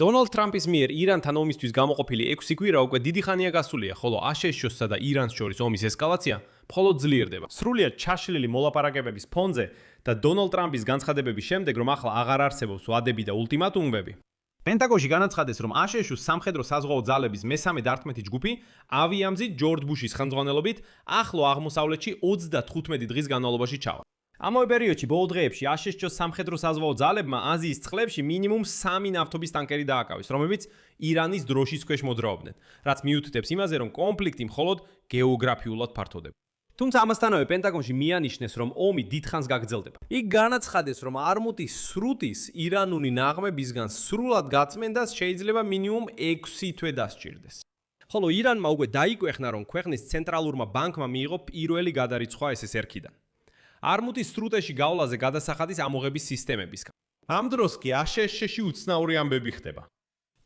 დონალდ ტრამპის მიერ ირანთან ომისთვის გამოყოფილი 6 კვირა უკვე დიდი ხანია გასულია, ხოლო აშშ-სა და ირანს შორის ომის ესკალაცია მხოლოდ ძლიერდება. სრულიად ჩაშლილი მოლაპარაკებების ფონზე და დონალდ ტრამპის განცხადებების შემდეგ, რომ ახლა აღარ არსებობს ვადები და ულტიმატუმები, პენტაგონში განაცხადეს, რომ აშშ-ს სამხედრო საზღვაო ძალების მე-13 დარტყმეთი ჯგუფი ავიამზით ჯორჯ ბუშის ხელმძღვანელობით ახლო აღმოსავლეთში 35 დღის განმავლობაში ჩავა. ამავე პერიოდში ბოლო დღეებში აშშ-ს სამხედრო საზღვაო ძალებმა აზიის წყლებში მინიმუმ 3 ნავთობის ტანკერი დააკავეს, რომლებიც ირანის დროშის ქვეშ მოძრაობდნენ, რაც მიუთითებს იმაზე, რომ კონფლიქტი მხოლოდ გეოგრაფიულად ფართოვდება. თუმცა ამასთანავე პენტაგონში მიანიშნეს, რომ ომი დიდხანს გაგრძელდება. იქ განაცხადეს, რომ არმუტის სრუტის ირანული ნაღმებისგან სრულად გაწმენდას შეიძლება მინიმუმ 6 თვე დასჭირდეს. ხოლო ირანმა უკვე დაიკვეხნა, რომ ქვეყნის ცენტრალურმა ბანკმა მიიღო პირველი გადარიცხვა SSR-დან. არმუტის სრუტეში გავლაზე გადასახადის ამოღების სისტემებისგან. ამ დროს კი აშშ-ში უცნაური ამბები ხდება.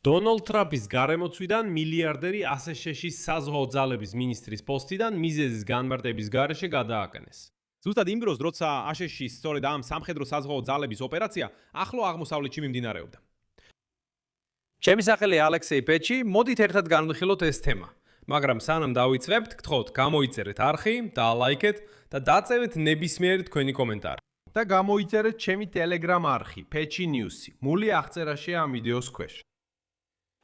დონალდ ტრამპის გარემოცვიდან მილიარდერი აშშ-ის საზღვაო ძალების მინისტრის პოსტიდან მიზეზის განმარტების გარეშე გადააკნეს. ზუსტად იმ დროს, როცა აშშ-ის სწორედ ამ სამხედრო საზღვაო ძალების ოპერაცია ახლო აღმოსავლეთში მიმდინარეობდა. ჩემი სახელია ალექსეი პეჩი, მოდით ერთად განვიხილოთ ეს თემა. მაგრამ სანამ დავიწყებთ, გთხოვთ გამოიწერეთ არხი, დაალაიქეთ და დაწევეთ ნებისმიერი თქვენი კომენტარი. და გამოიწერეთ ჩემი Telegram არხი, Pechi News-ი. მული აღწერაშია ამ ვიდეოს ქვეშ.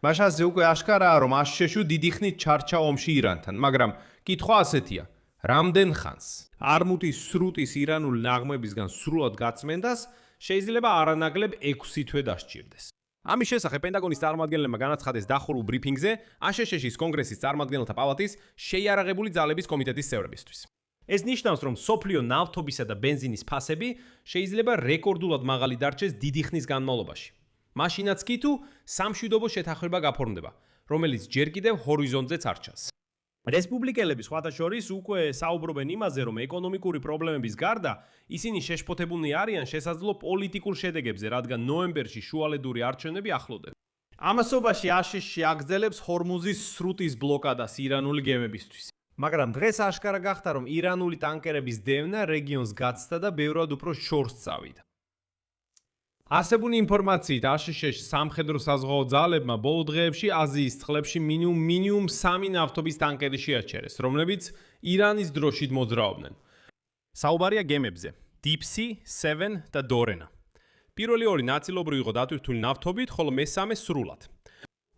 მაშასზე უკვე აშკარაა, რომ აშშ-ს დიდი ხნით ჩარჩა ომში ირანთან, მაგრამ კითხვა ასეთია: რამდენ ხანს? არმუტის სრუტის ირანული ნაღმებისგან სრულად გაწმენდას შეიძლება არანაკლებ 6 თვე დასჭირდეს. ამის შესახებ პენტაგონის წარმომადგენლებმა განაცხადეს დახურულ ბრიფინგზე აშშ-ის კონგრესის წარმომადგენელთა პალატის შეიარაღებული ძალების კომიტეტის წევრებისთვის. ეს ნიშნავს, რომ სოფლიო ნავთობისა და ბენზინის ფასები შეიძლება რეკორდულად მაღალი დარჩეს დიდი ხნის განმავლობაში. მაშინაც კი თუ სამშვიდობო შეთანხმება გაფორმდება, რომელიც ჯერ კიდევ ჰორიზონტზეც არ ჩანს. რესპუბლიკელები სხვათა შორის უკვე საუბრობენ იმაზე, რომ ეკონომიკური პრობლემების გარდა ისინი შეშფოთებულნი არიან შესაძლო პოლიტიკურ შედეგებზე, რადგან ნოემბერში შუალედური არჩევნები ახლოვდება. ამასობაში აშშ-ში აგრძელებს ჰორმუზის სრუტის ბლოკადას ირანული გემებისთვის. მაგრამ დღეს აშკარა გახდა, რომ ირანული ტანკერების დევნა რეგიონს გაცდა და ბევრად უფრო შორს წავიდა. არსებული ინფორმაციით აშშ-ს სამხედრო საზღვაო ძალებმა ბოლო დღეებში აზიის წყლებში მინიმუმ 3 ნავთობის ტანკერი შეაჩერეს, რომლებიც ირანის დროშით მოძრაობდნენ. საუბარია გემებზე: Deep Sea, Seven და Dorena. პირველი ორი ნაწილობრივ იყო დატვირთული ნავთობით, ხოლო მესამე სრულად.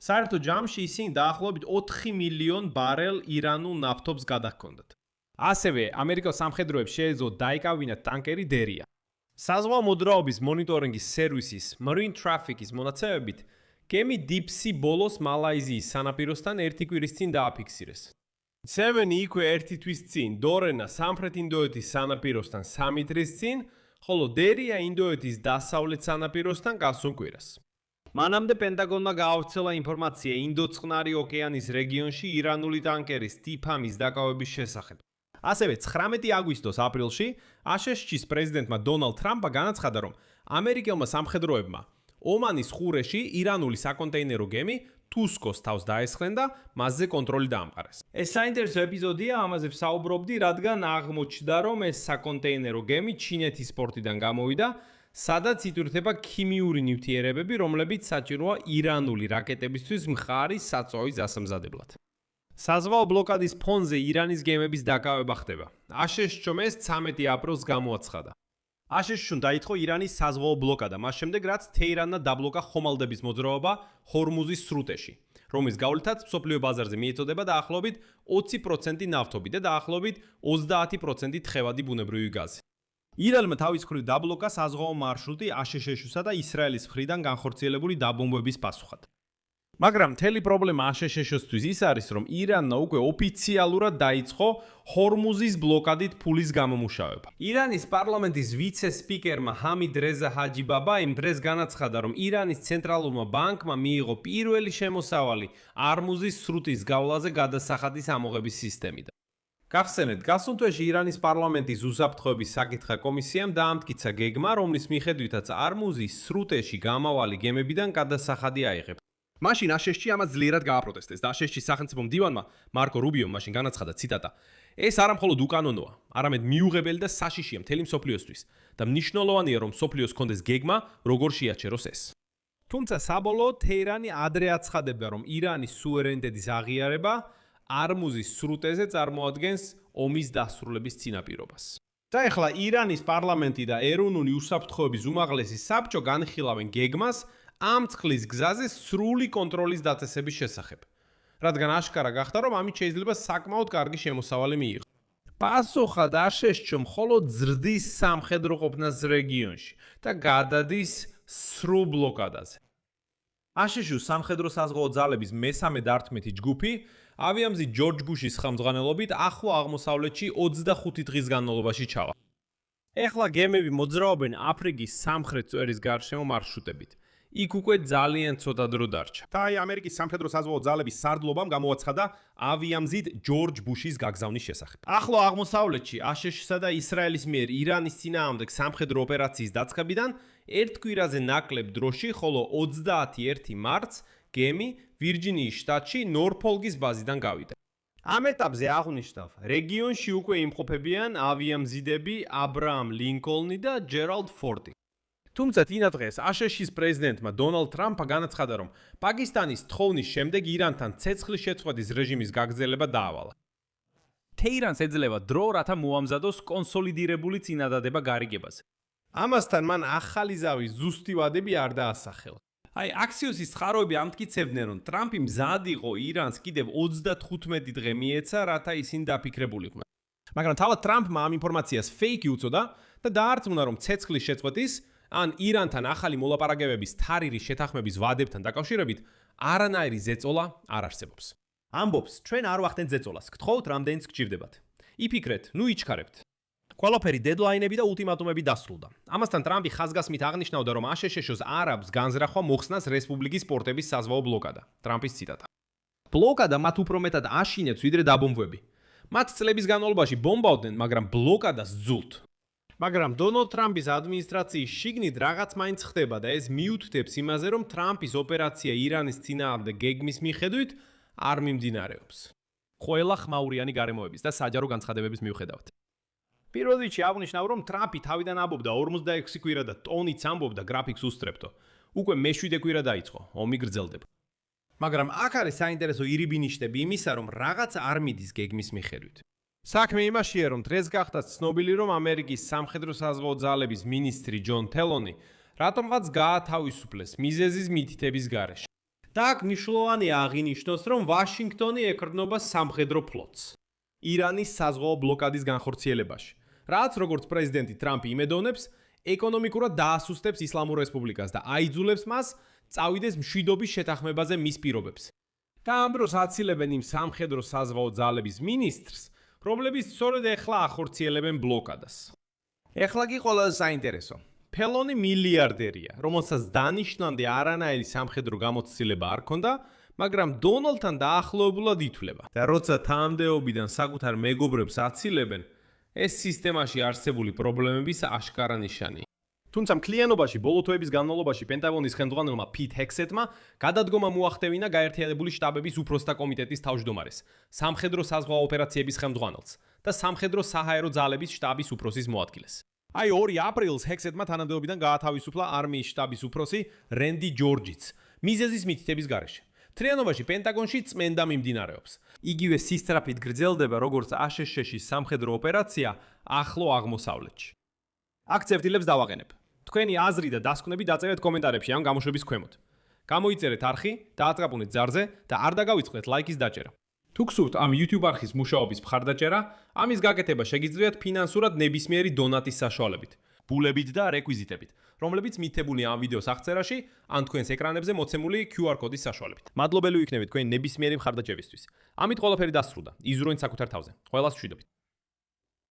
საერთო ჯამში ისინი დაახლოებით 4 მილიონ ბარელ ირანულ ნავთობს გადაჰქონდათ. ასევე ამერიკოს სამხედროებს შეეძლო დაიკავინათ ტანკერი Deria. საზღვაო მოძრაობის მონიტორინგის სერვისის Marine Traffic-ის მონაცემებით, გემი Deep Sea ბოლოს მალაიზიის სანაპიროსთან 1 კვირის წინ დააფიქსირეს. Seven-ი იქვე 1 თვის წინ, Dorena სამხრეთ ინდოეთის სანაპიროსთან 3 დღის წინ, ხოლო Deria ინდოეთის დასავლეთ სანაპიროსთან გასულ კვირას. მანამდე პენტაგონმა გაავრცელა ინფორმაცია ინდო-წყნარი ოკეანის რეგიონში ირანული ტანკერის TPAM-ის დაკავების შესახებ. ასევე 19 აგვისტოს აპრილში აშშ-ის პრეზიდენტმა დონალდ ტრამპმა განაცხადა, რომ ამერიკელმა სამხედროებმა ომანის ყურეში ირანული საკონტეინერო გემი თუსკოს თავს დაესხნენ და მასზე კონტროლი დაამყარეს. ეს საინტერესო ეპიზოდია, ამაზე ვსაუბრობდი, რადგან აღმოჩნდა, რომ ეს საკონტეინერო გემი ჩინეთის პორტიდან გამოვიდა, სადაც იტვირთება ქიმიური ნივთიერებები, რომლებიც საჭიროა ირანული რაკეტებისთვის მხარი საწვავის დასამზადებლად. საზღვაო ბლოკადის ფონზე ირანის გემების დაკავება ხდება. აშშ-მ ეს 13 აპრილს გამოაცხადა. აშშ-მ დაიწყო ირანის საზღვაო ბლოკადა, მას შემდეგ რაც თეირანმა დაბლოკა ხომალდების მოძრაობა ჰორმუზის სრუტეში, რომლის გავლითაც მსოფლიო ბაზარზე მიეწოდება დაახლოებით 20% ნავთობი და დაახლოებით 30% თხევადი ბუნებრივი გაზი. ირანმა თავის მხრივ დაბლოკა საზღვაო მარშრუტი აშშ-სა და ისრაელის მხრიდან განხორციელებული დაბომბვების პასუხად. მაგრამ მთელი პრობლემა აშშ-ისთვის ის არის, რომ ირანმა უკვე ოფიციალურად დაიწყო ჰორმუზის ბლოკადით ფულის გამომუშავება. ირანის პარლამენტის ვიცე-სპიკერმა ჰამიდ რეზა ჰაჯიბაბაიმ დღეს განაცხადა, რომ ირანის ცენტრალურმა ბანკმა მიიღო პირველი შემოსავალი არმუზის სრუტის გავლაზე გადასახადის ამოღების სისტემიდან. გახსენეთ, გასულ თვეში ირანის პარლამენტის უსაფრთხოების საკითხთა კომისიამ დაამტკიცა გეგმა, რომლის მიხედვითაც არმუზის სრუტეში გამავალი გემებიდან გადასახადი აიღებს. მაშინ აშშ-ში ამას ძლიერად გააპროტესტეს და აშშ-ის სახელმწიფო მდივანმა მარკო რუბიომ მაშინ განაცხადა, ციტატა: ეს არა მხოლოდ უკანონოა, არამედ მიუღებელი და საშიშია მთელი მსოფლიოსთვის და მნიშვნელოვანია, რომ მსოფლიოს ჰქონდეს გეგმა, როგორ შეაჩეროს ეს. თუმცა საბოლოოდ თეირანი ადრე აცხადებდა, რომ ირანის სუვერენიტეტის აღიარება არმუზის სრუტეზე წარმოადგენს ომის დასრულების წინაპირობას. და ეხლა ირანის პარლამენტი და ეროვნული უსაფრთხოების უმაღლესი საბჭო განხილავენ გეგმას ამ წყლის გზაზე სრული კონტროლის დაწესების შესახებ. რადგან აშკარა გახდა, რომ ამით შეიძლება საკმაოდ კარგი შემოსავალი მიიღოს. პასუხად აშშ მხოლოდ ზრდის სამხედრო ყოფნას რეგიონში და გადადის სრულ ბლოკადაზე. აშშ-ის სამხედრო საზღვაო ძალების მესამე დართმეთი ჯგუფი ავიამზით ჯორჯ ბუშის ხელმძღვანელობით ახლო აღმოსავლეთში 25 დღის განმავლობაში ჩავა. ეხლა გემები მოძრაობენ აფრიკის სამხრეთ წვერის გარშემო მარშრუტებით. იქ უკვე ძალიან ცოტა დრო დარჩა. და აი ამერიკის სამხედრო საზღვაო ძალების სარდლობამ გამოაცხადა ავიამზით ჯორჯ ბუშის გაგზავნის შესახებ. ახლო აღმოსავლეთში აშშ-სა და ისრაელის მიერ ირანის წინააღმდეგ სამხედრო ოპერაციის დაწყებიდან ერთ კვირაზე ნაკლებ დროში, ხოლო 31 მარტს გემი ვირჯინიის შტატში ნორფოლკის ბაზიდან გავიდა. ამ ეტაპზე აღნიშნავ, რეგიონში უკვე იმყოფებიან ავიამზიდები აბრაამ ლინკოლნი და ჯერალდ ფორდი. თუმცა წინა დღეს აშშ-ის პრეზიდენტმა დონალდ ტრამპმა განაცხადა, რომ პაკისტანის თხოვნის შემდეგ ირანთან ცეცხლის შეწყვეტის რეჟიმის გაგრძელება დაავალა. თეირანს ეძლევა დრო, რათა მოამზადოს კონსოლიდირებული წინადადება გარიგებაზე. ამასთან მან ახალი ზავის ზუსტი ვადები არ დაასახელა. აი, აქსიოსის წყაროები ამტკიცებდნენ, რომ ტრამპი მზად იყო ირანს კიდევ 35 დღე მიეცა, რათა ისინი დაფიქრებულიყვნენ. მაგრამ თავად ტრამპმა ამ ინფორმაციას ფეიკი უწოდა და დაარწმუნა, რომ ცეცხლის შეწყვეტის ან ირანთან ახალი მოლაპარაკებების თარირის შეთანხმების ვადებთან დაკავშირებით არანაირი ზეწოლა არ არსებობს. ამბობს, ჩვენ არ ვახდენთ ზეწოლას, გთხოვთ რამდენიც გჭირდებათ. იფიქრეთ, ნუ იჩქარებთ. ყველაფერი დედლაინები და ულტიმატუმები დასრულდა. ამასთან ტრამპი ხაზგასმით აღნიშნავდა, რომ აშშ-ს არ აქვს განზრახვა მოხსნას რესპუბლიკის პორტების საზღვაო ბლოკადა. ტრამპის ციტატა. ბლოკადა მათ უფრო მეტად აშინებს, ვიდრე დაბომბვები. მათ წლების განმავლობაში ბომბავდნენ, მაგრამ ბლოკადას ძულთ. მაგრამ დონალდ ტრამპის ადმინისტრაციის შიგნით რაღაც მაინც ხდება და ეს მიუთითებს იმაზე, რომ ტრამპის ოპერაცია ირანის წინააღმდეგ გეგმის მიხედვით არ მიმდინარეობს. ყველა ხმაურიანი გარემოების და საჯარო განცხადებების მიუხედავად. პირველ რიგში აღნიშნავ, რომ ტრამპი თავიდან ამბობდა 46 კვირა და ტონიც ამბობდა გრაფიკს უსწრებთო. უკვე მე-7 კვირა დაიწყო, ომი გრძელდება. მაგრამ აქ არის საინტერესო ირიბინიშტები იმისა, რომ რაღაც არ მიდის გეგმის მიხედვით. საქმე იმაშია, რომ დღეს გახდა ცნობილი, რომ ამერიკის სამხედრო საზღვაო ძალების მინისტრი ჯონ თელონი რატომღაც გაათავისუფლეს მიზეზის მითითების გარეშე. და აქ მნიშვნელოვანია აღინიშნოს, რომ ვაშინგტონი ეკრნობა სამხედრო ფლოტს ირანის საზღვაო ბლოკადის განხორციელებაში. რაც როგორც პრეზიდენტი ტრამპი იმედოვნებს, ეკონომიკურად დაასუსტებს ისლამურ რესპუბლიკას და აიძულებს მას წავიდეს მშვიდობის შეთანხმებაზე მის პირობებს. და ამ დროს აცილებენ იმ სამხედრო საზღვაო ძალების მინისტრს, რომლებიც სწორედ ეხლა ახორციელებენ ბლოკადას. ეხლა კი ყველაზე საინტერესო. თელონი მილიარდერია, რომელსაც დანიშნამდე არანაირი სამხედრო გამოცდილება არ ჰქონდა, მაგრამ დონალდთან დაახლოებულად ითვლება. და როცა თანამდებობიდან საკუთარ მეგობრებს აცილებენ, ეს სისტემაში არსებული პრობლემების აშკარა ნიშანია. თუმცა მთლიანობაში ბოლო თვეების განმავლობაში პენტაგონის ხელმძღვანელმა პიტ ჰექსეტმა გადადგომა მოახდევინა გაერთიანებული შტაბების უფროსთა კომიტეტის თავმჯდომარეს, სამხედრო საზღვაო ოპერაციების ხელმძღვანელს და სამხედრო საჰაერო ძალების შტაბის უფროსის მოადგილეს. აი 2 აპრილს ჰექსეტმა თანამდებობიდან გაათავისუფლა არმიის შტაბის უფროსი რენდი ჯორჯიც, მიზეზის მითითების გარეშე. თლიანობაში პენტაგონში წმენდა მიმდინარეობს. იგივე სისწრაფით გრძელდება, როგორც აშშ-ის სამხედრო ოპერაცია ახლო აღმოსავლეთში. აქ წერტილებს დავაყენებ. თქვენი აზრი და დასკვნები დაწერეთ კომენტარებში ამ გამოშვების ქვემოთ. გამოიწერეთ არხი, დააწყაპუნეთ ძარზე და არ დაგავიწყდეთ ლაიკის დაჭერა. თუ გსურთ ამ YouTube არხის მუშაობის მხარდაჭერა, ამის გაკეთება შეგიძლიათ ფინანსურად ნებისმიერი დონატის საშუალებით, ბულებით და რეკვიზიტებით, რომლებიც მითებულია ამ ვიდეოს აღწერაში ან თქვენს ეკრანებზე მოცემული QR კოდის საშუალებით. მადლობელი ვიქნებით თქვენი ნებისმიერი მხარდაჭერისთვის. ამით ყველაფერი დასრულდა. იზრუნეთ საკუთარ თავზე. ყველას მშვიდობით.